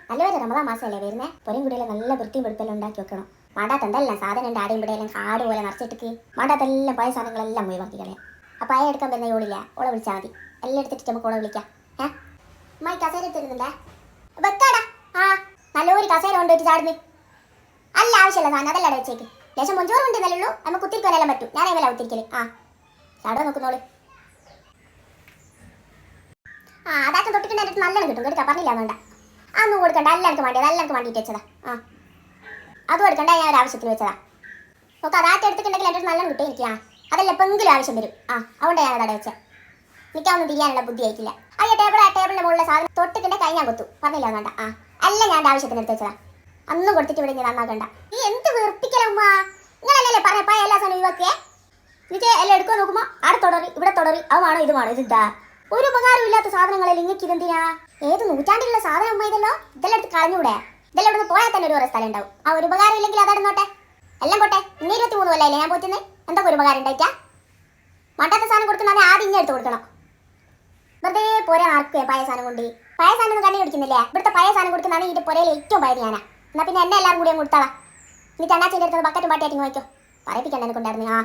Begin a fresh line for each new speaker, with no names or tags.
നല്ലൊരു റമദാൻ മാസമല്ലേ വരുന്നേ. പൊരയും കുടിയെല്ലാം നല്ല വൃത്തിയും വെടുപ്പെല്ലാം ഉണ്ടാക്കി വെക്കണം. മാണ്ടാത്തെന്തെല്ലാം സാധനം ഉണ്ട് ആടെയും ഇവിടെയെല്ലാം കാട് പോലെ നിറച്ചിട്ട് മാണ്ടാത്തെല്ലാം പഴയ സാധനങ്ങളെല്ലാം ഒഴിവാക്കി കളയാം. അപ്പം അയ എടുക്കാൻ വരുന്ന ഓളില്ല, ഓളെ വിളിച്ചാൽ മതി. എല്ലാം എടുത്തിട്ട് നമുക്ക് ഓളെ വിളിക്കാം. അമ്മായി കസേര എടുത്തിരുന്നില്ലേ? വെക്കാടാ. ആ നല്ലൊരു കസേര കൊണ്ടുപോയിട്ട് ചാടുന്നു. അല്ല ആവശ്യമില്ല സാധനം അതെല്ലാം വെച്ചേക്ക്. ലേശം മൊഞ്ചോറും ഉണ്ടെന്നല്ലേ ഉള്ളൂ, നമുക്ക് കുത്തിരിക്കാനെല്ലാം പറ്റും. ഞാൻ അതിമല്ല കുത്തിരിക്കല്. ചാടുക നോക്കുന്നോള്. അതാറ്റം തൊട്ടിട്ടുണ്ട്. എൻ്റെ നല്ലോണം കിട്ടും കേട്ടോ, പറഞ്ഞില്ല വേണ്ട. അതൊന്നും കൊടുക്കണ്ട, എല്ലാം എനിക്ക് വേണ്ടിയത്, എല്ലാം എനിക്ക് വേണ്ടിയിട്ട് വെച്ചതാ. അതും എടുക്കണ്ട, ഞാൻ ഒരു ആവശ്യത്തിന് വെച്ചതാ. നോക്ക് അതാറ്റം എടുത്തിട്ടുണ്ടെങ്കിൽ എൻ്റെ നല്ലോണം കിട്ടും എനിക്ക്. അതെല്ലാം എപ്പോഴെങ്കിലും ആവശ്യം വരും. അതുകൊണ്ട് ഞാൻ അതവിടെ വെച്ചത്. എനിക്കൊന്നും തിരിയാനുള്ള ബുദ്ധി ആയിട്ടില്ല. ടേബിളിൻ്റെ മുകളിലെ സാധനം തൊട്ടിട്ടുണ്ടെ കൈ ഞാൻ കൊത്തു, പറഞ്ഞില്ല വേണ്ട. എല്ലാം ഞാൻ എൻ്റെ ആവശ്യത്തിന് എടുത്ത് വെച്ചതാ. അന്നും കൊടുത്തിട്ട് ഇവിടെ നന്നാക്കണ്ട. നീ എന്ത് വെറുപ്പിക്കലമ്മ, നിങ്ങളല്ലേ പറഞ്ഞ എല്ലാ സാധനം ഒഴിവാക്കിയേ. എനിക്ക് എല്ലാം എടുക്കാൻ നോക്കുമ്പോൾ അവിടെ തുടറി ഇവിടെ തുടറി, അത് വേണോ ഇത് വേണോ, ഇതാ ഒരു ഉപകാരം ഇല്ലാത്ത സാധനങ്ങളല്ലേ നിങ്ങൾക്ക് ഇതെന്തിനാ? ഏത് നൂറ്റാണ്ടിലുള്ള സാധനം അമ്മ ഇതല്ലോ. ഇതെല്ലാം എടുത്ത് കളഞ്ഞൂടെ? ഇതെല്ലാം ഇവിടെ പോയാൽ തന്നെ ഒരു സ്ഥലം ഉണ്ടാവും. ഒരു ഉപകാരം ഇല്ലെങ്കിൽ അതടന്നോട്ടെ, എല്ലാം പോട്ടെ. 23 കൊല്ലമല്ലേ ഞാൻ പോറ്റുന്നത്, എന്തൊക്കെ ഒരു ഉപകാരം ഉണ്ടായിട്ടാ? മട്ടാത്ത സാധനം കൊടുക്കണമെങ്കിൽ ആദ്യം ഇങ്ങനെ എടുത്ത് കൊടുക്കണം. വെറുതെ പോരാ ആർക്കും പഴയ സാധനം കൊണ്ട്. പഴയ സാധനം ഒന്നും കണ്ണി പിടിക്കുന്നില്ലേ? ഇവിടുത്തെ പഴയ സാധനം കൊടുക്കുന്നതാണ് ഇതിൻ്റെ പുരയിൽ ഏറ്റവും പഴയ ഞാനാ. എന്നാൽ പിന്നെ എന്നെ എല്ലാവരും കൂടി അങ്ങ് കൊടുത്താളാ. ഇനി ചണ്ണാച്ചിൻ്റെ അടുത്ത് ബക്കറ്റും പാട്ടിയായിട്ട് നോക്കിയോ, പറയിപ്പിക്കണ്ട എന്നെ കൊണ്ടായിരുന്നു.